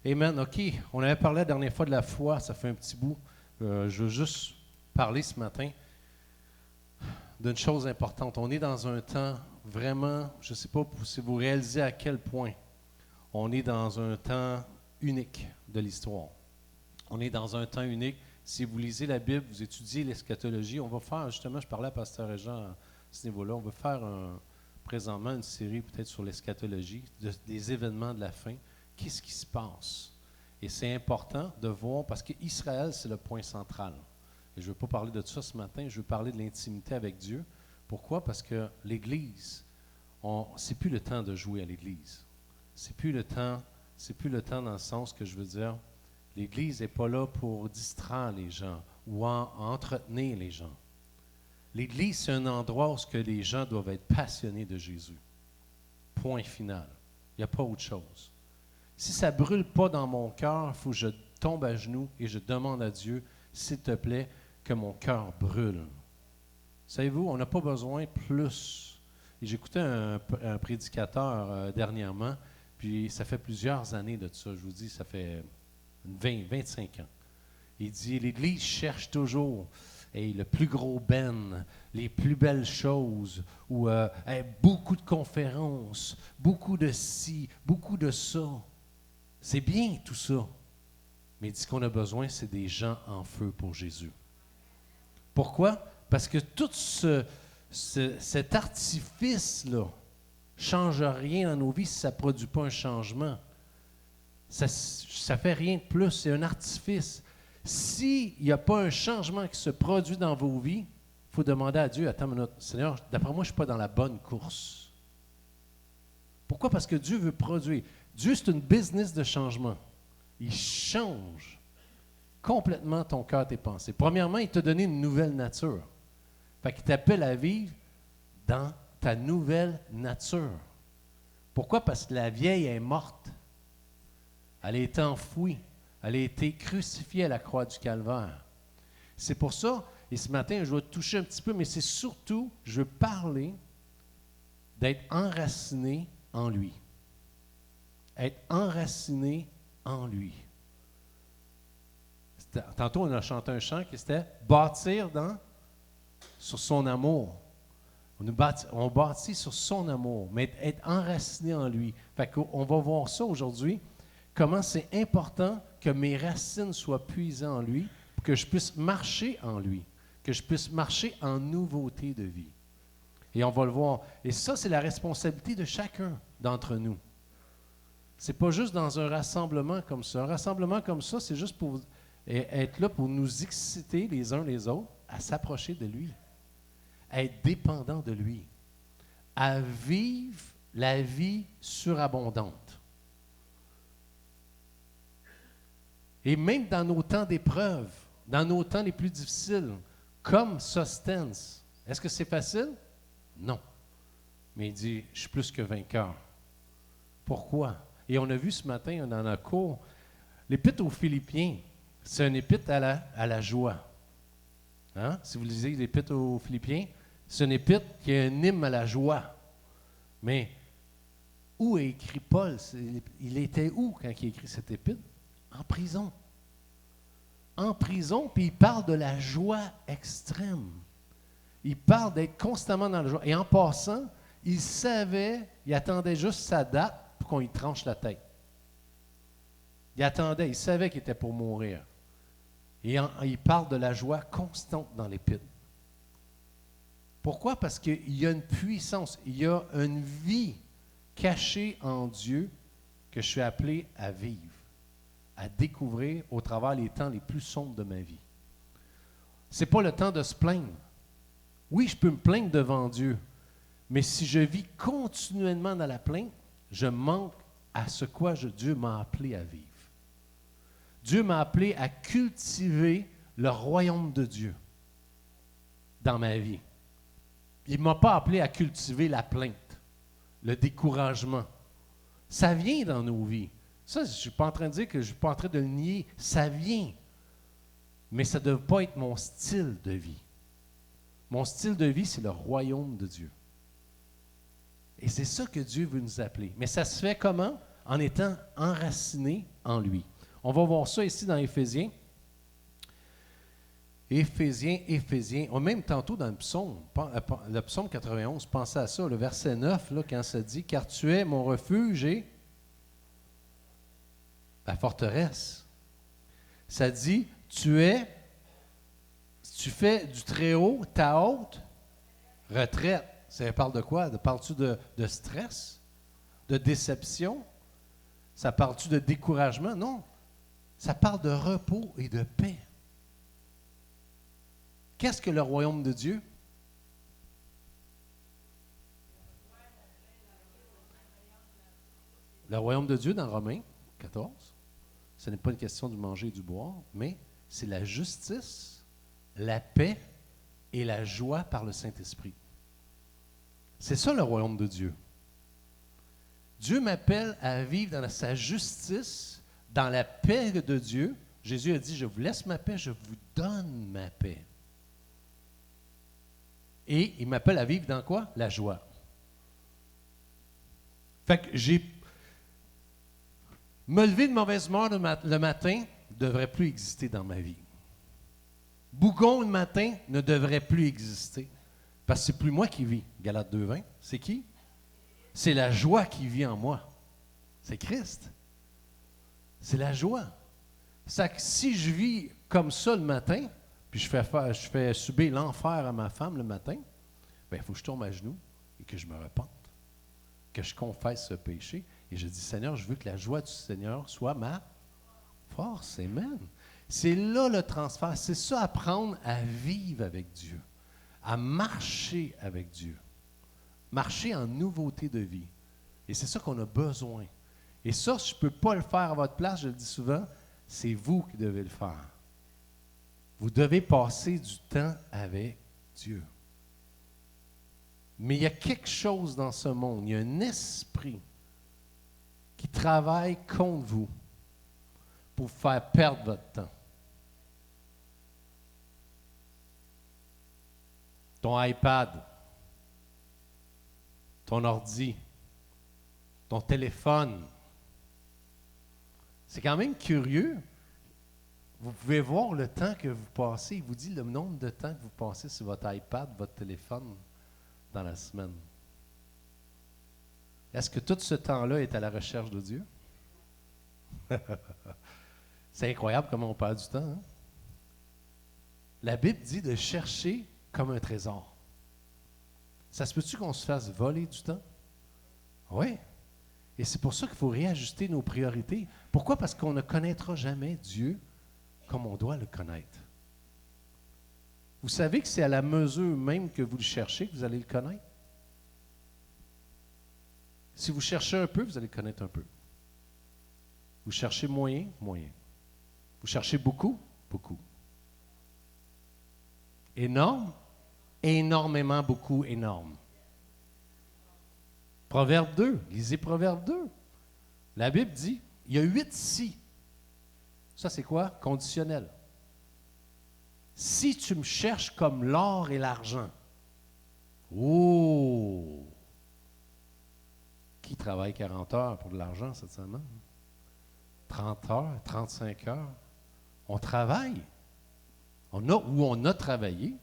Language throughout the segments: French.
Amen. OK, on avait parlé la dernière fois de la foi, ça fait un petit bout. Je veux juste parler ce matin d'une chose importante. On est dans un temps vraiment, je ne sais pas si vous réalisez à quel point on est dans un temps unique de l'histoire. On est dans un temps unique. Si vous lisez la Bible, vous étudiez l'eschatologie, on va faire, justement, je parlais à Pasteur Régent à ce niveau-là, on va faire présentement une série peut-être sur l'eschatologie, des événements de la fin. Qu'est-ce qui se passe? Et c'est important de voir, parce qu'Israël, c'est le point central. Et je ne veux pas parler de ça ce matin, je veux parler de l'intimité avec Dieu. Pourquoi? Parce que l'Église, c'est plus le temps de jouer à l'Église. C'est plus le temps dans le sens que je veux dire, l'Église n'est pas là pour distraire les gens ou entretenir les gens. L'Église, c'est un endroit où les gens doivent être passionnés de Jésus. Point final. Il n'y a pas autre chose. Si ça ne brûle pas dans mon cœur, il faut que je tombe à genoux et je demande à Dieu, s'il te plaît, que mon cœur brûle. Savez-vous, on n'a pas besoin plus. Et j'écoutais un prédicateur dernièrement, puis ça fait plusieurs années de ça, je vous dis, ça fait 25 ans. Il dit, l'Église cherche toujours le plus gros ben, les plus belles choses, ou beaucoup de conférences, beaucoup de ci, beaucoup de ça. C'est bien tout ça. Mais il dit qu'on a besoin, c'est des gens en feu pour Jésus. Pourquoi? Parce que tout cet artifice-là ne change rien dans nos vies si ça ne produit pas un changement. Ça ne fait rien de plus, c'est un artifice. S'il n'y a pas un changement qui se produit dans vos vies, il faut demander à Dieu, attends une minute, Seigneur, d'après moi, je ne suis pas dans la bonne course. Pourquoi? Parce que Dieu veut produire. Dieu, c'est une business de changement. Il change complètement ton cœur, tes pensées. Premièrement, il t'a donné une nouvelle nature. Fait qu'il t'appelle à vivre dans ta nouvelle nature. Pourquoi? Parce que la vieille est morte. Elle a été enfouie. Elle a été crucifiée à la croix du Calvaire. C'est pour ça, et ce matin, je vais te toucher un petit peu, mais c'est surtout, je veux parler d'être enraciné en lui. Être enraciné en lui. Tantôt, on a chanté un chant qui était « Bâtir sur son amour ». On bâtit sur son amour, mais être enraciné en lui. Fait qu'on va voir ça aujourd'hui, comment c'est important que mes racines soient puisées en lui, pour que je puisse marcher en lui, que je puisse marcher en nouveauté de vie. Et on va le voir. Et ça, c'est la responsabilité de chacun d'entre nous. C'est pas juste dans un rassemblement comme ça. Un rassemblement comme ça, c'est juste pour être là pour nous exciter les uns les autres à s'approcher de lui, à être dépendant de lui, à vivre la vie surabondante. Et même dans nos temps d'épreuve, dans nos temps les plus difficiles, comme Sosthène, est-ce que c'est facile? Non. Mais il dit, je suis plus que vainqueur. Pourquoi? Et on a vu ce matin dans notre cours, l'épître aux Philippiens, c'est une épître à la joie. Hein? Si vous lisez l'épître aux Philippiens, c'est une épître qui est un hymne à la joie. Mais où est écrit Paul? Il était où quand il a écrit cette épître? En prison. En prison, puis il parle de la joie extrême. Il parle d'être constamment dans la joie. Et en passant, il attendait juste sa date pour qu'on lui tranche la tête. Il attendait, il savait qu'il était pour mourir. Et il parle de la joie constante dans l'épître. Pourquoi? Parce qu'il y a une puissance, il y a une vie cachée en Dieu que je suis appelé à vivre, à découvrir au travers les temps les plus sombres de ma vie. Ce n'est pas le temps de se plaindre. Oui, je peux me plaindre devant Dieu, mais si je vis continuellement dans la plainte, je manque à ce quoi Dieu m'a appelé à vivre. Dieu m'a appelé à cultiver le royaume de Dieu dans ma vie. Il ne m'a pas appelé à cultiver la plainte, le découragement. Ça vient dans nos vies. Ça, je ne suis pas en train de dire que je ne suis pas en train de le nier. Ça vient. Mais ça ne doit pas être mon style de vie. Mon style de vie, c'est le royaume de Dieu. Et c'est ça que Dieu veut nous appeler. Mais ça se fait comment? en étant enraciné en lui. On va voir ça ici dans Éphésiens. Éphésiens. Même tantôt dans le psaume 91, pensez à ça, le verset 9, là, quand ça dit « Car tu es mon refuge et la forteresse ». Ça dit « Tu fais du Très-Haut ta haute retraite ». Ça parle de quoi? Parles-tu de stress? De déception? Ça parle-tu de découragement? Non. Ça parle de repos et de paix. Qu'est-ce que le royaume de Dieu? Le royaume de Dieu dans Romains 14, ce n'est pas une question du manger et du boire, mais c'est la justice, la paix et la joie par le Saint-Esprit. C'est ça le royaume de Dieu. Dieu m'appelle à vivre dans sa justice, dans la paix de Dieu. Jésus a dit, je vous laisse ma paix, je vous donne ma paix. Et il m'appelle à vivre dans quoi? La joie. Fait que me lever de mauvaise humeur le matin ne devrait plus exister dans ma vie. Bougon le matin ne devrait plus exister. Parce que c'est plus moi qui vis. Galates 2:20, c'est qui? C'est la joie qui vit en moi. C'est Christ. C'est la joie. C'est que si je vis comme ça le matin, puis je fais subir l'enfer à ma femme le matin, bien, il faut que je tombe à genoux et que je me repente, que je confesse ce péché. Et je dis, Seigneur, je veux que la joie du Seigneur soit ma force. Amen. C'est là le transfert. C'est ça, apprendre à vivre avec Dieu, à marcher avec Dieu, marcher en nouveauté de vie. Et c'est ça qu'on a besoin. Et ça, je ne peux pas le faire à votre place, je le dis souvent, c'est vous qui devez le faire. Vous devez passer du temps avec Dieu. Mais il y a quelque chose dans ce monde, il y a un esprit qui travaille contre vous pour vous faire perdre votre temps. Ton iPad, ton ordi, ton téléphone. C'est quand même curieux. Vous pouvez voir le temps que vous passez. Il vous dit le nombre de temps que vous passez sur votre iPad, votre téléphone dans la semaine. Est-ce que tout ce temps-là est à la recherche de Dieu? C'est incroyable comment on perd du temps. Hein? La Bible dit de chercher comme un trésor. Ça se peut-tu qu'on se fasse voler du temps? Oui. Et c'est pour ça qu'il faut réajuster nos priorités. Pourquoi? Parce qu'on ne connaîtra jamais Dieu comme on doit le connaître. Vous savez que c'est à la mesure même que vous le cherchez que vous allez le connaître. Si vous cherchez un peu, vous allez le connaître un peu. Vous cherchez moyen, moyen. Vous cherchez beaucoup, beaucoup. Énorme, énormément, beaucoup, énorme. Proverbe 2, lisez Proverbe 2. La Bible dit, il y a 8 si. Ça, c'est quoi? Conditionnel. Si tu me cherches comme l'or et l'argent. Oh! Qui travaille 40 heures pour de l'argent cette semaine? 30 heures, 35 heures. On travaille. On a travaillé,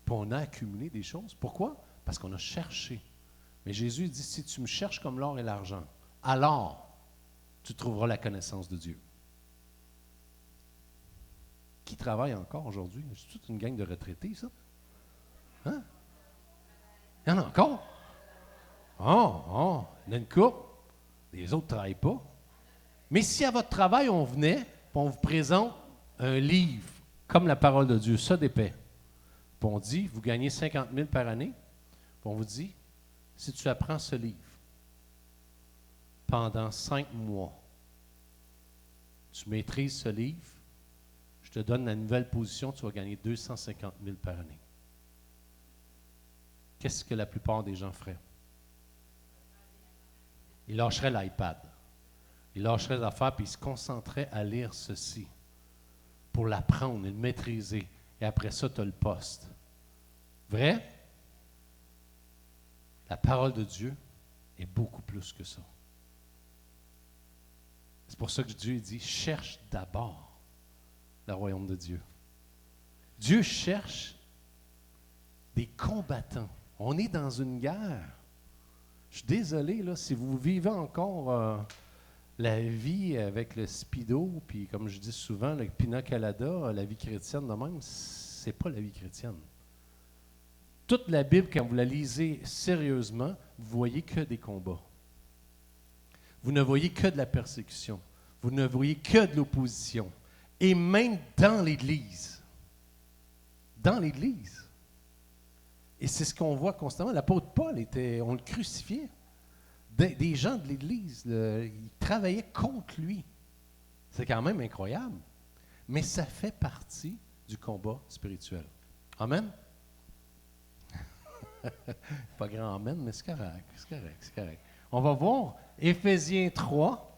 puis on a accumulé des choses. Pourquoi? Parce qu'on a cherché. Mais Jésus dit, si tu me cherches comme l'or et l'argent, alors tu trouveras la connaissance de Dieu. Qui travaille encore aujourd'hui? C'est toute une gang de retraités, ça? Hein? Il y en a encore? Il y en a une couple. Les autres ne travaillent pas. Mais si à votre travail, on venait, puis on vous présente un livre, comme la parole de Dieu, ça d'épais, puis on dit, vous gagnez 50 000 par année, puis on vous dit, si tu apprends ce livre pendant 5 mois, tu maîtrises ce livre, je te donne la nouvelle position, tu vas gagner 250 000 par année. Qu'est-ce que la plupart des gens feraient? Ils lâcheraient l'iPad. Ils lâcheraient les affaires, puis ils se concentreraient à lire ceci pour l'apprendre et le maîtriser. Et après ça, tu as le poste. Vrai? La parole de Dieu est beaucoup plus que ça. C'est pour ça que Dieu dit, cherche d'abord le royaume de Dieu. Dieu cherche des combattants. On est dans une guerre. Je suis désolé, là, si vous vivez encore la vie avec le speedo, puis comme je dis souvent, le pina colada, la vie chrétienne de même, c'est pas la vie chrétienne. Toute la Bible, quand vous la lisez sérieusement, vous voyez que des combats. Vous ne voyez que de la persécution. Vous ne voyez que de l'opposition. Et même dans l'Église. Dans l'Église. Et c'est ce qu'on voit constamment. L'apôtre Paul, on le crucifiait. Des gens de l'Église, ils travaillaient contre lui. C'est quand même incroyable. Mais ça fait partie du combat spirituel. Amen? Pas grand amen, mais c'est correct, c'est correct. On va voir Éphésiens 3.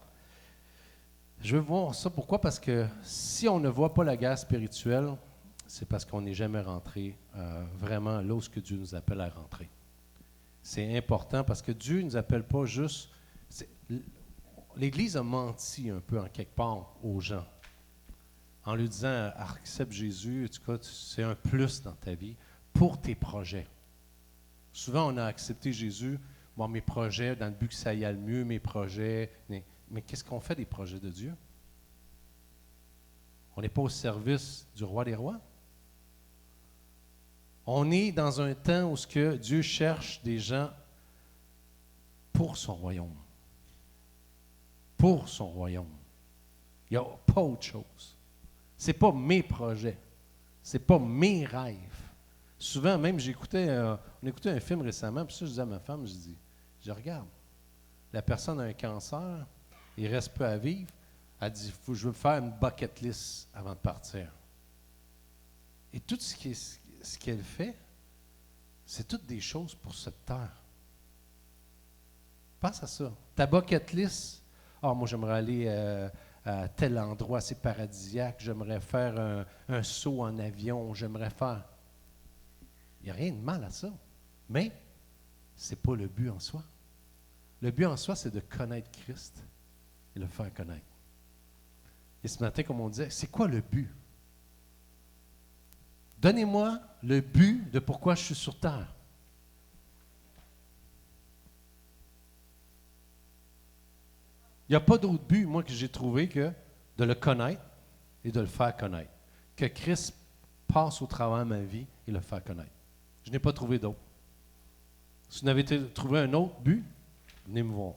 Je veux voir ça. Pourquoi? Parce que si on ne voit pas la guerre spirituelle, c'est parce qu'on n'est jamais rentré vraiment là où ce que Dieu nous appelle à rentrer. C'est important parce que Dieu ne nous appelle pas juste... L'Église a menti un peu en quelque part aux gens en lui disant « Accepte Jésus, en tout cas, c'est un plus dans ta vie pour tes projets. » Souvent, on a accepté Jésus, bon, mes projets, dans le but que ça y aille mieux, mes projets. Mais qu'est-ce qu'on fait des projets de Dieu? On n'est pas au service du roi des rois. On est dans un temps où ce que Dieu cherche des gens pour son royaume. Pour son royaume. Il n'y a pas autre chose. Ce n'est pas mes projets. Ce n'est pas mes rêves. Souvent, même, on écoutait un film récemment, puis ça, je disais à ma femme, je regarde, la personne a un cancer, il reste peu à vivre, elle dit, je veux faire une bucket list avant de partir. Et tout ce qu'elle fait, c'est toutes des choses pour cette terre. Pense à ça. Ta bucket list, moi j'aimerais aller à tel endroit, c'est paradisiaque, j'aimerais faire un saut en avion, j'aimerais faire... Il n'y a rien de mal à ça. Mais ce n'est pas le but en soi. Le but en soi, c'est de connaître Christ et le faire connaître. Et ce matin, comme on disait, c'est quoi le but? Donnez-moi le but de pourquoi je suis sur terre. Il n'y a pas d'autre but, moi, que j'ai trouvé que de le connaître et de le faire connaître. Que Christ passe au travers de ma vie et le faire connaître. Je n'ai pas trouvé d'autre. Si vous avez trouvé un autre but, venez me voir.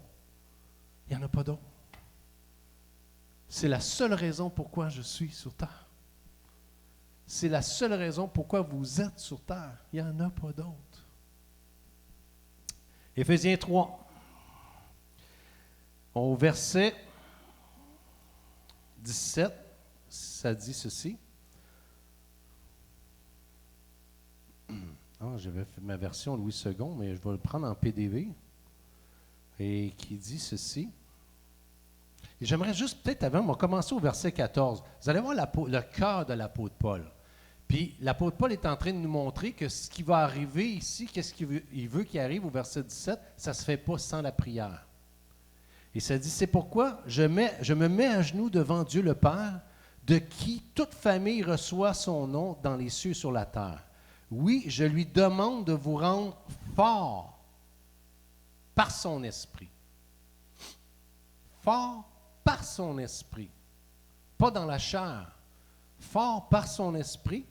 Il n'y en a pas d'autre. C'est la seule raison pourquoi je suis sur terre. C'est la seule raison pourquoi vous êtes sur terre. Il n'y en a pas d'autre. Éphésiens 3. Au verset 17, ça dit ceci. J'avais fait ma version Louis II, mais je vais le prendre en PDV. Et qui dit ceci. Et j'aimerais juste, peut-être avant, on va commencer au verset 14. Vous allez voir le cœur de l'apôtre Paul. Puis l'apôtre Paul est en train de nous montrer que ce qui va arriver ici, qu'est-ce qu'il veut qu'il arrive au verset 17, ça ne se fait pas sans la prière. Et ça dit, c'est pourquoi je me mets à genoux devant Dieu le Père, de qui toute famille reçoit son nom dans les cieux et sur la terre. Oui, je lui demande de vous rendre fort par son esprit. Fort par son esprit. Pas dans la chair. Fort par son esprit.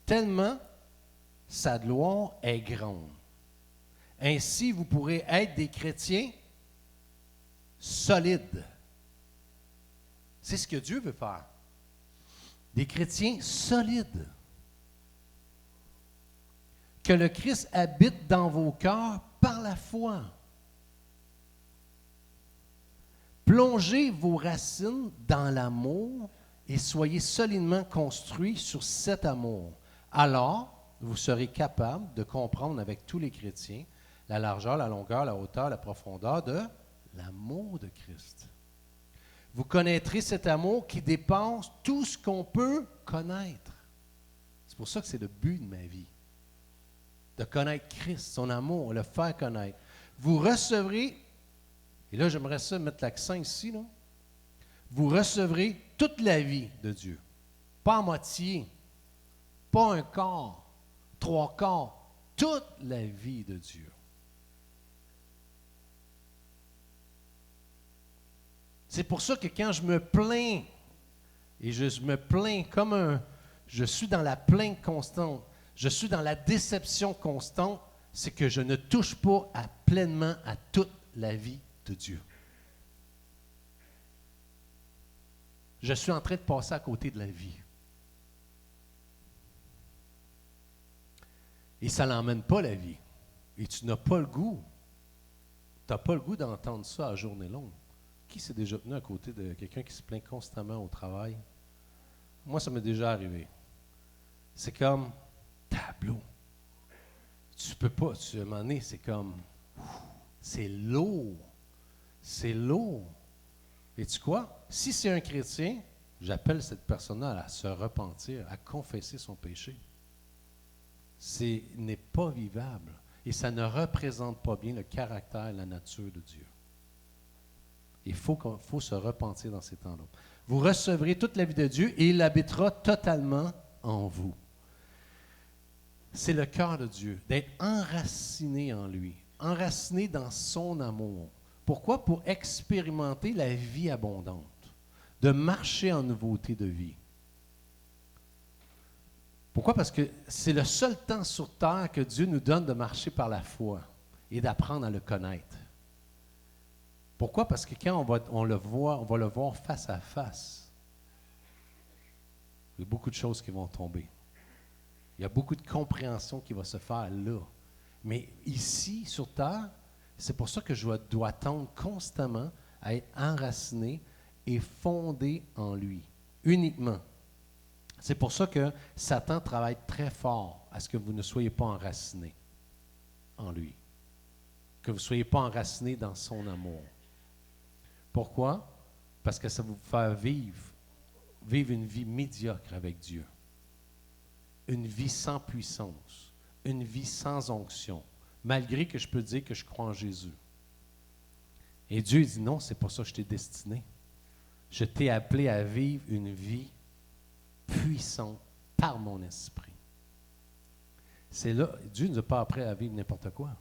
Tellement sa gloire est grande. Ainsi, vous pourrez être des chrétiens solides. C'est ce que Dieu veut faire. Des chrétiens solides. Que le Christ habite dans vos cœurs par la foi. Plongez vos racines dans l'amour et soyez solidement construits sur cet amour. Alors, vous serez capable de comprendre avec tous les chrétiens la largeur, la longueur, la hauteur, la profondeur de l'amour de Christ. Vous connaîtrez cet amour qui dépasse tout ce qu'on peut connaître. C'est pour ça que c'est le but de ma vie. De connaître Christ, son amour, le faire connaître. Vous recevrez, Et là, j'aimerais ça mettre l'accent ici, là. Vous recevrez toute la vie de Dieu. Pas à moitié, pas un quart, trois quarts, toute la vie de Dieu. C'est pour ça que quand je me plains, et je me plains je suis dans la plainte constante, je suis dans la déception constante, c'est que je ne touche pas pleinement à toute la vie de Dieu. Je suis en train de passer à côté de la vie. Et ça n'emmène pas la vie. Et tu n'as pas le goût. Tu n'as pas le goût d'entendre ça à journée longue. Qui s'est déjà tenu à côté de quelqu'un qui se plaint constamment au travail? Moi, ça m'est déjà arrivé. C'est comme tableau. Tu peux pas, à un moment donné, c'est comme, c'est lourd. C'est lourd. Et tu quoi? Si c'est un chrétien, j'appelle cette personne-là à se repentir, à confesser son péché. N'est pas vivable. Et ça ne représente pas bien le caractère et la nature de Dieu. Il faut se repentir dans ces temps-là. Vous recevrez toute la vie de Dieu et il habitera totalement en vous. C'est le cœur de Dieu, d'être enraciné en lui, enraciné dans son amour. Pourquoi? Pour expérimenter la vie abondante, de marcher en nouveauté de vie. Pourquoi? Parce que c'est le seul temps sur terre que Dieu nous donne de marcher par la foi et d'apprendre à le connaître. Pourquoi? Parce que quand on le va le voir face à face. Il y a beaucoup de choses qui vont tomber. Il y a beaucoup de compréhension qui va se faire là. Mais ici, sur terre, c'est pour ça que je dois tendre constamment à être enraciné et fondé en lui, uniquement. C'est pour ça que Satan travaille très fort à ce que vous ne soyez pas enraciné en lui, que vous ne soyez pas enraciné dans son amour. Pourquoi? Parce que ça va vous faire vivre une vie médiocre avec Dieu. Une vie sans puissance, une vie sans onction, malgré que je peux dire que je crois en Jésus. Et Dieu dit non, c'est pas ça que je t'ai destiné. Je t'ai appelé à vivre une vie puissante par mon esprit. C'est là, Dieu ne nous a pas appris à vivre n'importe quoi.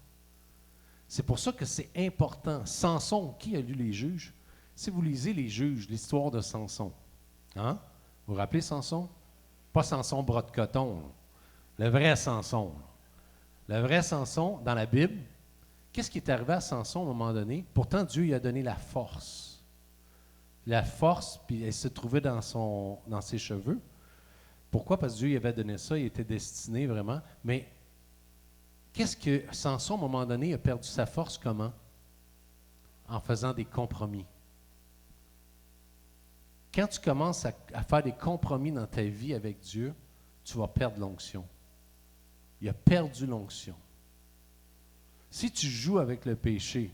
C'est pour ça que c'est important. Samson, qui a lu les Juges? Si vous lisez les Juges, l'histoire de Samson, hein? Vous vous rappelez Samson? Pas Samson bras de coton, là. Le vrai Samson. Là. Le vrai Samson, dans la Bible, qu'est-ce qui est arrivé à Samson à un moment donné? Pourtant, Dieu lui a donné la force. La force, puis elle se trouvait dans ses cheveux. Pourquoi? Parce que Dieu lui avait donné ça, il était destiné vraiment. Mais qu'est-ce que Samson, à un moment donné, a perdu sa force comment? En faisant des compromis. Quand tu commences à faire des compromis dans ta vie avec Dieu, tu vas perdre l'onction. Il a perdu l'onction. Si tu joues avec le péché,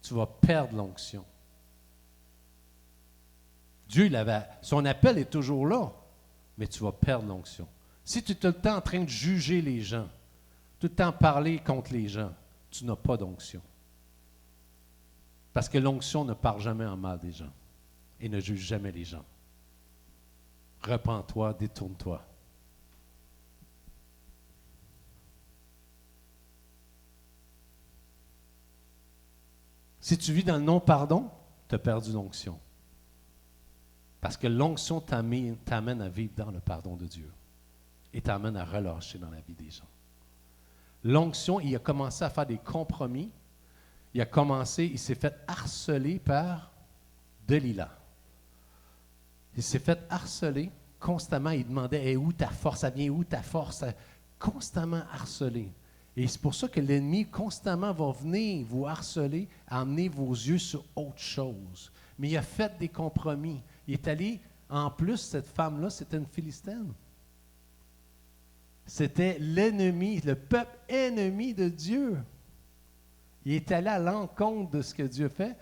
tu vas perdre l'onction. Dieu, son appel est toujours là, mais tu vas perdre l'onction. Si tu es tout le temps en train de juger les gens, tout le temps parler contre les gens, tu n'as pas d'onction. Parce que l'onction ne parle jamais en mal des gens et ne juge jamais les gens. Repens-toi, détourne-toi. Si tu vis dans le non-pardon, tu as perdu l'onction. Parce que l'onction t'amène à vivre dans le pardon de Dieu et t'amène à relâcher dans la vie des gens. L'onction, il a commencé à faire des compromis. Il s'est fait harceler par Delilah. Il s'est fait harceler constamment. Il demandait hey, où ta force? Ça vient où ta force? Constamment harcelé. Et c'est pour ça que l'ennemi constamment va venir vous harceler, amener vos yeux sur autre chose. Mais il a fait des compromis. Il est allé, en plus, cette femme-là, c'était une Philistine. C'était l'ennemi, le peuple ennemi de Dieu. Il est allé à l'encontre de ce que Dieu fait.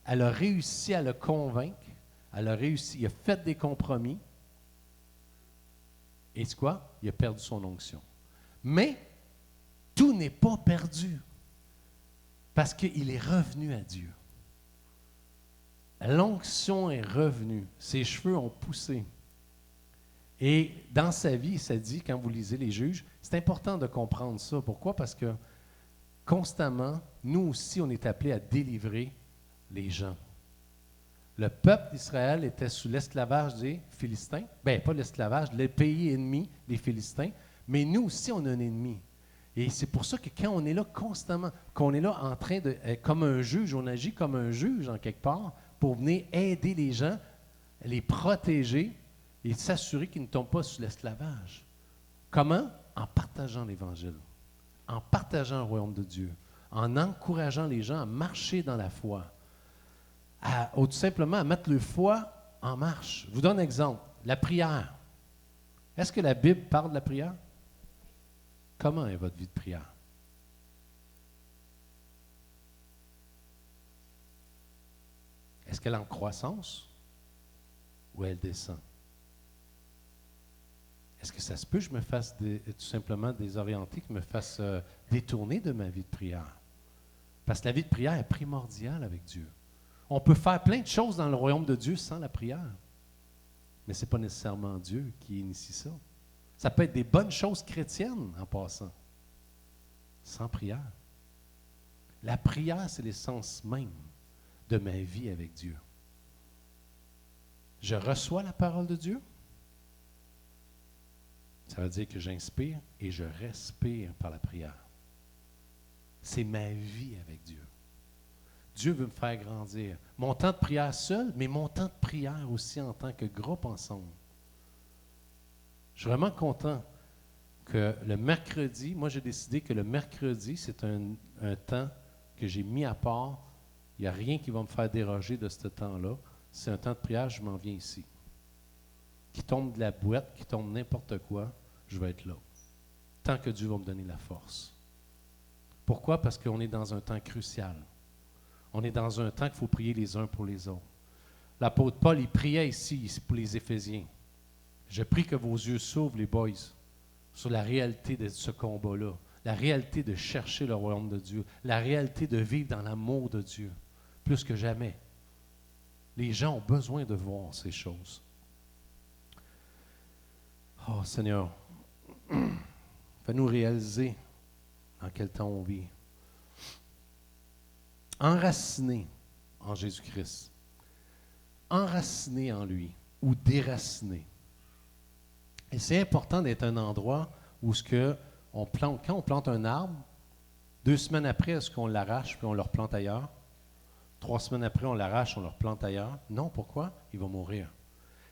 Elle a réussi à le convaincre. Elle a réussi. Il a fait des compromis. Et c'est quoi? Il a perdu son onction. Mais tout n'est pas perdu. Parce qu'il est revenu à Dieu. L'onction est revenue. Ses cheveux ont poussé. Et dans sa vie, ça dit, quand vous lisez les Juges, c'est important de comprendre ça. Pourquoi? Parce que constamment, nous aussi, on est appelés à délivrer les gens. Le peuple d'Israël était sous l'esclavage des Philistins. Bien, pas l'esclavage, le pays ennemi des Philistins. Mais nous aussi, on a un ennemi. Et c'est pour ça que quand on est là constamment, qu'on est là en train de, comme un juge, on agit comme un juge en quelque part, pour venir aider les gens, les protéger et s'assurer qu'ils ne tombent pas sous l'esclavage. Comment? En partageant l'Évangile, en partageant le royaume de Dieu, en encourageant les gens à marcher dans la foi, ou tout simplement à mettre le foi en marche. Je vous donne un exemple, la prière. Est-ce que la Bible parle de la prière? Comment est votre vie de prière? Est-ce qu'elle est en croissance ou elle descend? Est-ce que ça se peut que je me fasse tout simplement désorienter, que je me fasse détourner de ma vie de prière? Parce que la vie de prière est primordiale avec Dieu. On peut faire plein de choses dans le royaume de Dieu sans la prière. Mais ce n'est pas nécessairement Dieu qui initie ça. Ça peut être des bonnes choses chrétiennes en passant, sans prière. La prière, c'est l'essence même de ma vie avec Dieu. Je reçois la parole de Dieu. Ça veut dire que j'inspire et je respire par la prière. C'est ma vie avec Dieu. Dieu veut me faire grandir. Mon temps de prière seul, mais mon temps de prière aussi en tant que groupe ensemble. Je suis vraiment content que le mercredi, moi j'ai décidé que le mercredi, c'est un temps que j'ai mis à part. Il n'y a rien qui va me faire déroger de ce temps-là. C'est un temps de prière, je m'en viens ici. Qui tombe de la boîte, qui tombe n'importe quoi, je vais être là. Tant que Dieu va me donner la force. Pourquoi? Parce qu'on est dans un temps crucial. On est dans un temps qu'il faut prier les uns pour les autres. L'apôtre Paul, il priait ici pour les Éphésiens. Je prie que vos yeux s'ouvrent, les boys, sur la réalité de ce combat-là, la réalité de chercher le royaume de Dieu, la réalité de vivre dans l'amour de Dieu, plus que jamais. Les gens ont besoin de voir ces choses. Oh Seigneur, fais-nous réaliser dans quel temps on vit. Enraciné en Jésus-Christ, enraciné en lui ou déraciné. Et c'est important d'être un endroit où on plante, quand on plante un arbre, 2 semaines après, est-ce qu'on l'arrache puis on le replante ailleurs? 3 semaines après, on l'arrache, on le replante ailleurs? Non, pourquoi? Il va mourir.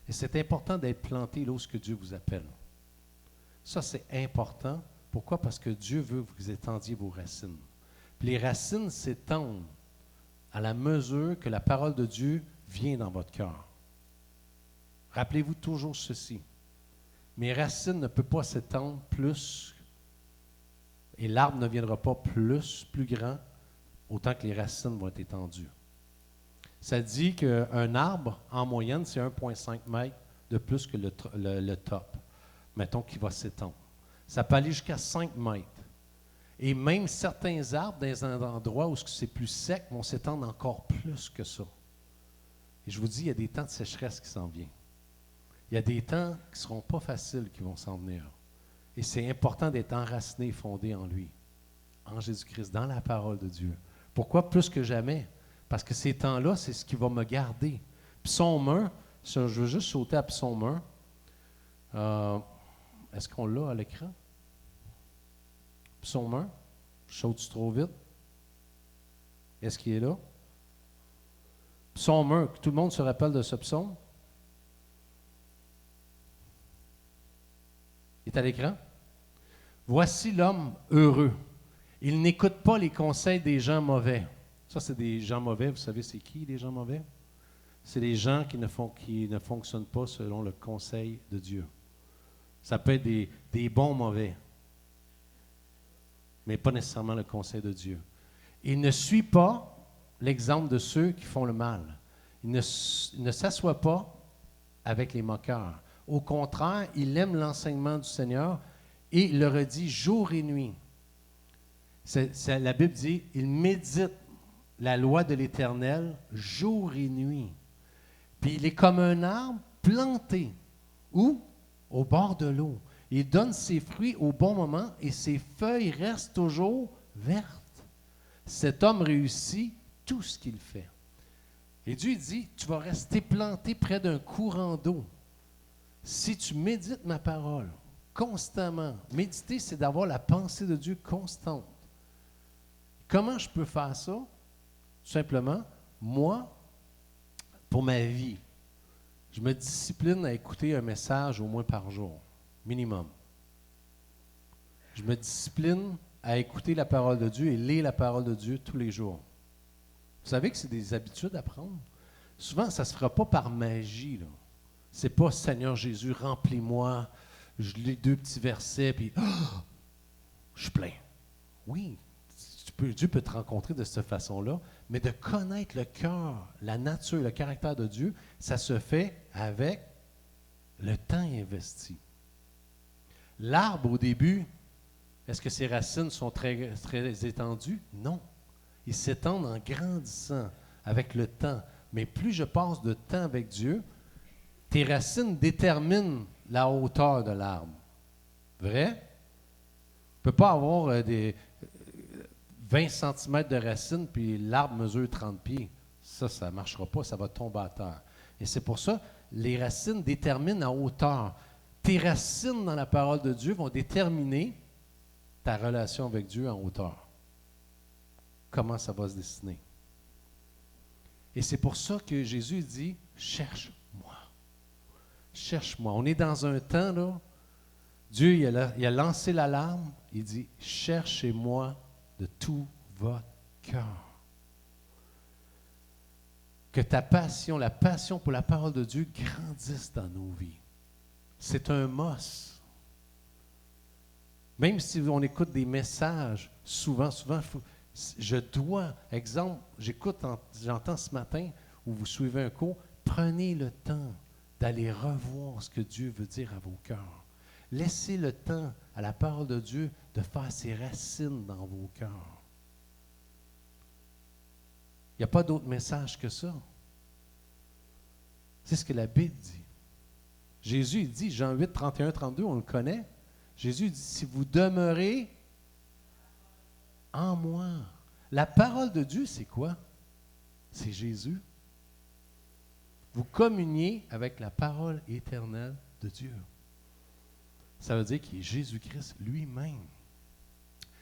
Et c'est important d'être planté là où Dieu vous appelle. Ça, c'est important. Pourquoi? Parce que Dieu veut que vous étendiez vos racines. Puis les racines s'étendent à la mesure que la parole de Dieu vient dans votre cœur. Rappelez-vous toujours ceci. Mes racines ne peuvent pas s'étendre plus et l'arbre ne viendra pas plus grand autant que les racines vont être étendues. Ça dit qu'un arbre, en moyenne, c'est 1,5 mètre de plus que le top, mettons, qui va s'étendre. Ça peut aller jusqu'à 5 mètres. Et même certains arbres, dans un endroit où c'est plus sec, vont s'étendre encore plus que ça. Et je vous dis, il y a des temps de sécheresse qui s'en viennent. Il y a des temps qui ne seront pas faciles qui vont s'en venir. Et c'est important d'être enraciné et fondé en lui, en Jésus-Christ, dans la parole de Dieu. Pourquoi? Plus que jamais. Parce que ces temps-là, c'est ce qui va me garder. Psaume 1, je veux juste sauter à Psaume 1. Est-ce qu'on l'a à l'écran? Psaume 1. Je saute trop vite? Est-ce qu'il est là? Psaume 1. Tout le monde se rappelle de ce psaume? Il est à l'écran? Voici l'homme heureux. Il n'écoute pas les conseils des gens mauvais. Ça, c'est des gens mauvais. Vous savez, c'est qui les gens mauvais? C'est les gens qui ne fonctionnent pas selon le conseil de Dieu. Ça peut être des bons mauvais, mais pas nécessairement le conseil de Dieu. Il ne suit pas l'exemple de ceux qui font le mal. Il ne s'assoit pas avec les moqueurs. Au contraire, il aime l'enseignement du Seigneur et il le redit jour et nuit. La Bible dit, il médite la loi de l'Éternel jour et nuit. Puis il est comme un arbre planté. Où? Au bord de l'eau. Il donne ses fruits au bon moment et ses feuilles restent toujours vertes. Cet homme réussit tout ce qu'il fait. Et Dieu dit, tu vas rester planté près d'un courant d'eau. Si tu médites ma parole constamment, méditer, c'est d'avoir la pensée de Dieu constante. Comment je peux faire ça? Tout simplement, moi, pour ma vie, je me discipline à écouter un message au moins par jour, minimum. Je me discipline à écouter la parole de Dieu et lire la parole de Dieu tous les jours. Vous savez que c'est des habitudes à prendre. Souvent, ça ne se fera pas par magie. Ce n'est pas « Seigneur Jésus, remplis-moi ». Je lis 2 petits versets, puis je suis plein. Oui, Dieu peut te rencontrer de cette façon-là, mais de connaître le cœur, la nature, le caractère de Dieu, ça se fait avec le temps investi. L'arbre, au début, est-ce que ses racines sont très, très étendues? Non. Ils s'étendent en grandissant avec le temps. Mais plus je passe de temps avec Dieu, tes racines déterminent la hauteur de l'arbre. Vrai? Tu ne peux pas avoir des 20 cm de racines, puis l'arbre mesure 30 pieds. Ça ne marchera pas, ça va tomber à terre. Et c'est pour ça, les racines déterminent la hauteur. Tes racines dans la parole de Dieu vont déterminer ta relation avec Dieu en hauteur. Comment ça va se dessiner. Et c'est pour ça que Jésus dit, cherche-moi. Cherche-moi. On est dans un temps, là, Dieu il a lancé l'alarme, il dit, cherchez-moi de tout votre cœur. Que ta passion, la passion pour la parole de Dieu grandisse dans nos vies. C'est un must. Même si on écoute des messages, souvent, je dois, exemple, j'entends ce matin, où vous suivez un cours, prenez le temps d'aller revoir ce que Dieu veut dire à vos cœurs. Laissez le temps à la parole de Dieu de faire ses racines dans vos cœurs. Il n'y a pas d'autre message que ça. C'est ce que la Bible dit. Jésus il dit, Jean 8, 31, 32, on le connaît. Jésus dit, si vous demeurez en moi. La parole de Dieu, c'est quoi? C'est Jésus. Vous communiez avec la parole éternelle de Dieu. Ça veut dire qu'il est Jésus-Christ lui-même.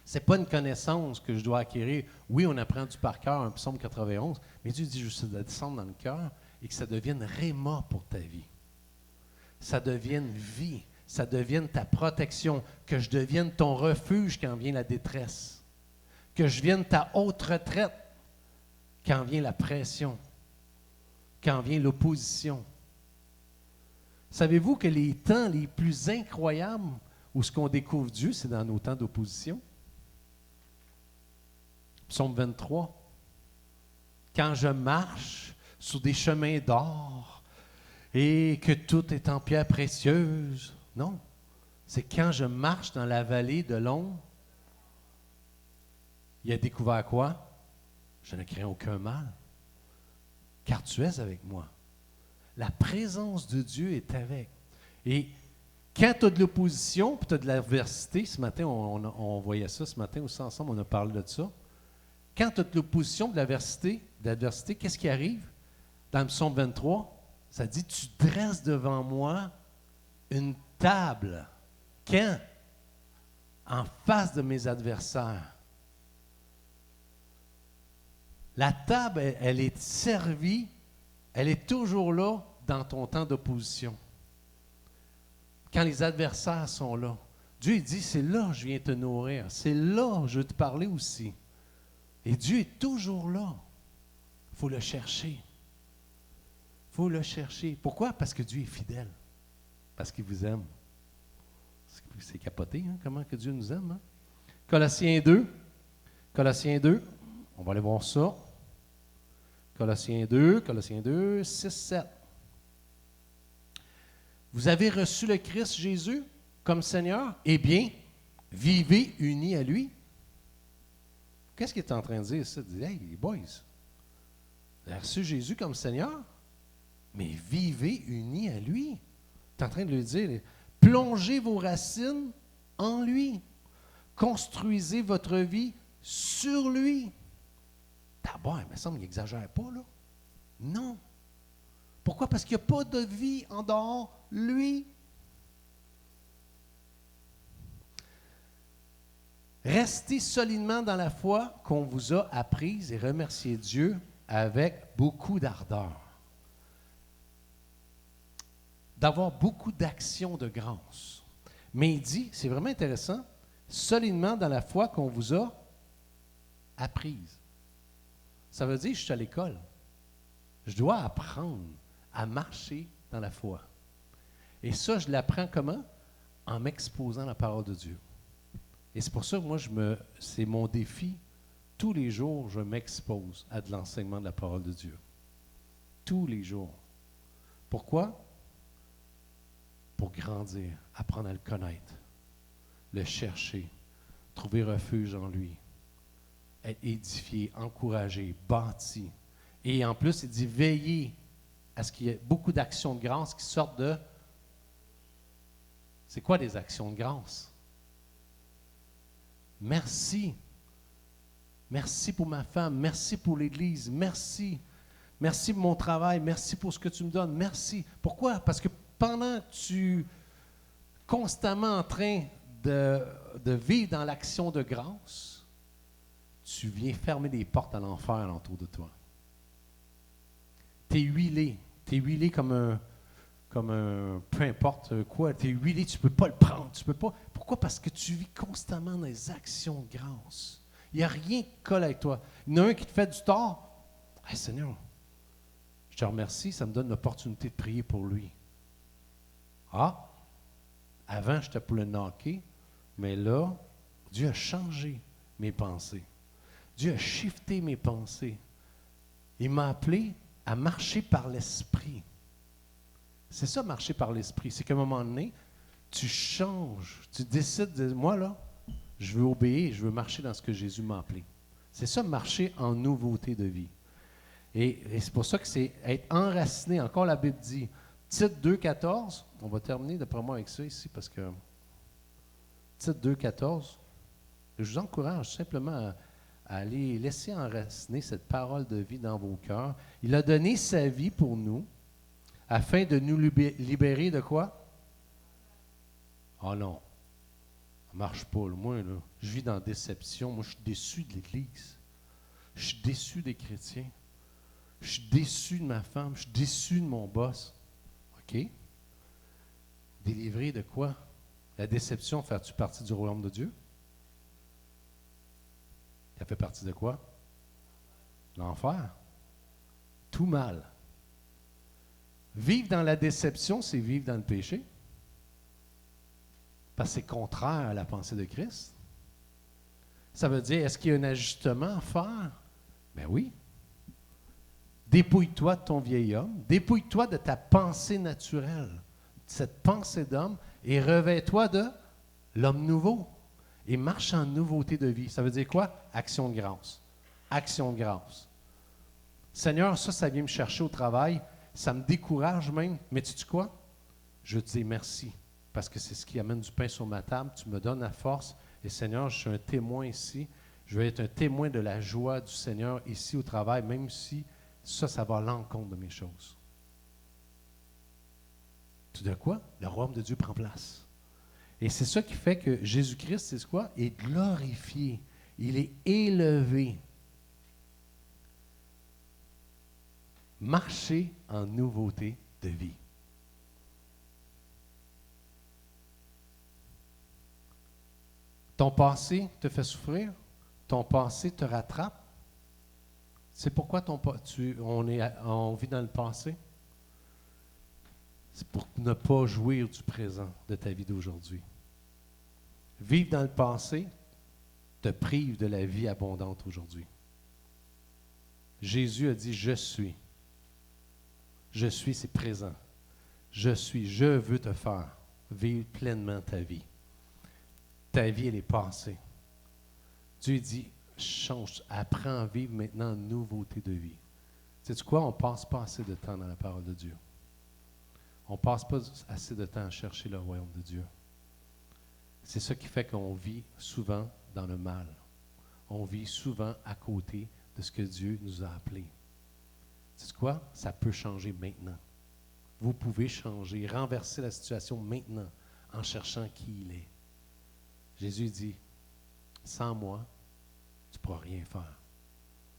Ce n'est pas une connaissance que je dois acquérir. Oui, on apprend du par cœur un psaume 91, mais Dieu dit juste de descendre dans le cœur et que ça devienne réma pour ta vie. Ça devienne vie, ça devienne ta protection, que je devienne ton refuge quand vient la détresse, que je vienne ta haute retraite quand vient la pression, quand vient l'opposition. Savez-vous que les temps les plus incroyables où ce qu'on découvre Dieu, c'est dans nos temps d'opposition? Psaume 23. Quand je marche sur des chemins d'or et que tout est en pierre précieuse. Non, c'est quand je marche dans la vallée de l'ombre. Il a découvert quoi? Je ne crains aucun mal, car tu es avec moi. La présence de Dieu est avec. Et quand tu as de l'opposition, puis tu as de l'adversité, ce matin, on voyait ça, ce matin aussi ensemble, on a parlé de ça. Quand tu as de l'opposition, de l'adversité, qu'est-ce qui arrive? Dans le psaume 23, ça dit, tu dresses devant moi une table. Quand? En face de mes adversaires. La table, elle est servie, elle est toujours là dans ton temps d'opposition. Quand les adversaires sont là, Dieu dit, c'est là que je viens te nourrir, c'est là que je veux te parler aussi. Et Dieu est toujours là. Il faut le chercher. Il faut le chercher. Pourquoi? Parce que Dieu est fidèle. Parce qu'il vous aime. C'est capoté, hein? Comment que Dieu nous aime. Hein? Colossiens 2, on va aller voir ça. Colossiens 2, 6, 7. Vous avez reçu le Christ Jésus comme Seigneur? Eh bien, vivez unis à lui. Qu'est-ce qu'il est en train de dire? Ça? Il dit, hey, les boys, vous avez reçu Jésus comme Seigneur, mais vivez unis à lui. Tu es en train de lui dire, plongez vos racines en lui. Construisez votre vie sur lui. D'abord, il me semble qu'il n'exagère pas, là. Non. Pourquoi? Parce qu'il n'y a pas de vie en dehors de lui. Restez solidement dans la foi qu'on vous a apprise et remerciez Dieu avec beaucoup d'ardeur. D'avoir beaucoup d'actions de grâce. Mais il dit, c'est vraiment intéressant, solidement dans la foi qu'on vous a apprise. Ça veut dire que je suis à l'école. Je dois apprendre à marcher dans la foi. Et ça, je l'apprends comment? En m'exposant à la parole de Dieu. Et c'est pour ça que moi, c'est mon défi. Tous les jours, je m'expose à de l'enseignement de la parole de Dieu. Tous les jours. Pourquoi? Pour grandir, apprendre à le connaître, le chercher, trouver refuge en lui, être édifié, encouragé, bâti. Et en plus, il dit veiller à ce qu'il y ait beaucoup d'actions de grâce qui sortent de... C'est quoi des actions de grâce? Merci. Merci pour ma femme. Merci pour l'Église. Merci. Merci pour mon travail. Merci pour ce que tu me donnes. Merci. Pourquoi? Parce que pendant que tu es constamment en train de vivre dans l'action de grâce, tu viens fermer des portes à l'enfer autour de toi. Tu es huilé. Tu es huilé comme un peu importe quoi, tu es huilé, tu ne peux pas le prendre. Tu peux pas. Pourquoi? Parce que tu vis constamment dans les actions de grâce. Il n'y a rien qui colle avec toi. Il y en a un qui te fait du tort. Hey, Seigneur, je te remercie, ça me donne l'opportunité de prier pour lui. Ah, avant, j'étais pour le knocker, mais là, Dieu a changé mes pensées. Dieu a shifté mes pensées. Il m'a appelé à marcher par l'Esprit. C'est ça, marcher par l'Esprit. C'est qu'à un moment donné, tu changes. Tu décides de, moi, là, je veux obéir, je veux marcher dans ce que Jésus m'a appelé. C'est ça, marcher en nouveauté de vie. Et c'est pour ça que c'est être enraciné. Encore, la Bible dit, Tite 2,14, on va terminer d'après moi avec ça ici, parce que Tite 2,14, je vous encourage simplement à aller laisser enraciner cette parole de vie dans vos cœurs. Il a donné sa vie pour nous, afin de nous libérer de quoi? Ah non, ça ne marche pas. Moi, là, je vis dans la déception. Moi, je suis déçu de l'Église. Je suis déçu des chrétiens. Je suis déçu de ma femme. Je suis déçu de mon boss. OK? Délivré de quoi? La déception, fais-tu partie du royaume de Dieu? Ça fait partie de quoi? L'enfer. Tout mal. Vivre dans la déception, c'est vivre dans le péché. Parce que c'est contraire à la pensée de Christ. Ça veut dire, est-ce qu'il y a un ajustement à faire? Ben oui. Dépouille-toi de ton vieil homme. Dépouille-toi de ta pensée naturelle, cette pensée d'homme, et revêt-toi de l'homme nouveau. Et marche en nouveauté de vie. Ça veut dire quoi? Action de grâce. Action de grâce. Seigneur, ça vient me chercher au travail. Ça me décourage même. Mais tu sais quoi? Je te dis merci. Parce que c'est ce qui amène du pain sur ma table. Tu me donnes la force. Et Seigneur, je suis un témoin ici. Je vais être un témoin de la joie du Seigneur ici au travail, même si ça va à l'encontre de mes choses. Tout de quoi? Le royaume de Dieu prend place. Et c'est ça qui fait que Jésus-Christ, c'est quoi? Est glorifié. Il est élevé. Marcher en nouveauté de vie. Ton passé te fait souffrir, ton passé te rattrape. C'est pourquoi on vit dans le passé? C'est pour ne pas jouir du présent de ta vie d'aujourd'hui. Vivre dans le passé te prive de la vie abondante aujourd'hui. Jésus a dit « Je suis ». Je suis, c'est présent. Je suis, je veux te faire vivre pleinement ta vie. Ta vie, elle est passée. Dieu dit, change, apprends à vivre maintenant en nouveauté de vie. Sais-tu quoi? On ne passe pas assez de temps dans la parole de Dieu. On ne passe pas assez de temps à chercher le royaume de Dieu. C'est ça qui fait qu'on vit souvent dans le mal. On vit souvent à côté de ce que Dieu nous a appelés. C'est quoi? Ça peut changer maintenant. Vous pouvez changer, renverser la situation maintenant en cherchant qui il est. Jésus dit, sans moi, tu ne pourras rien faire.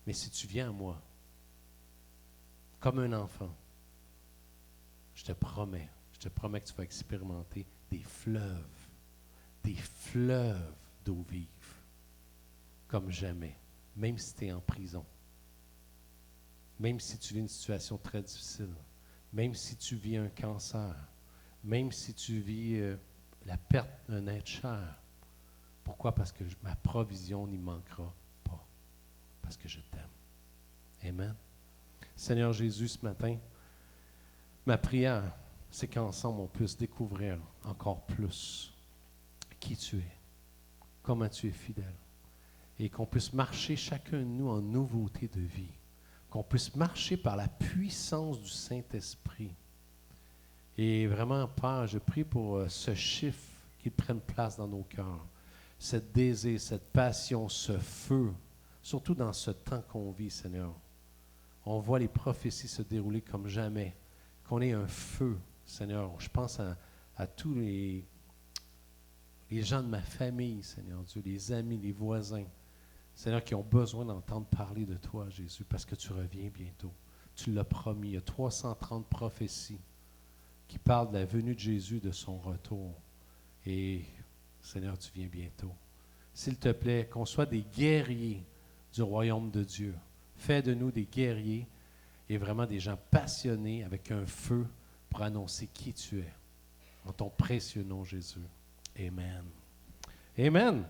Mais si tu viens à moi, comme un enfant, je te promets que tu vas expérimenter des fleuves d'eau vive, comme jamais, même si tu es en prison, même si tu vis une situation très difficile, même si tu vis un cancer, même si tu vis la perte d'un être cher. Pourquoi? Parce que ma provision n'y manquera pas, parce que je t'aime. Amen. Seigneur Jésus, ce matin, ma prière, c'est qu'ensemble, on puisse découvrir encore plus qui tu es, comment tu es fidèle, et qu'on puisse marcher chacun de nous en nouveauté de vie, qu'on puisse marcher par la puissance du Saint-Esprit. Et vraiment, Père, je prie pour ce chiffre qui prenne place dans nos cœurs, ce désir, cette passion, ce feu, surtout dans ce temps qu'on vit, Seigneur. On voit les prophéties se dérouler comme jamais, qu'on ait un feu, Seigneur. Je pense à tous les gens de ma famille, Seigneur Dieu, les amis, les voisins, Seigneur, qui ont besoin d'entendre parler de toi, Jésus, parce que tu reviens bientôt. Tu l'as promis. Il y a 330 prophéties qui parlent de la venue de Jésus, de son retour. Et, Seigneur, tu viens bientôt. S'il te plaît, qu'on soit des guerriers du royaume de Dieu. Fais de nous des guerriers et vraiment des gens passionnés avec un feu pour annoncer qui tu es. En ton précieux nom, Jésus. Amen. Amen.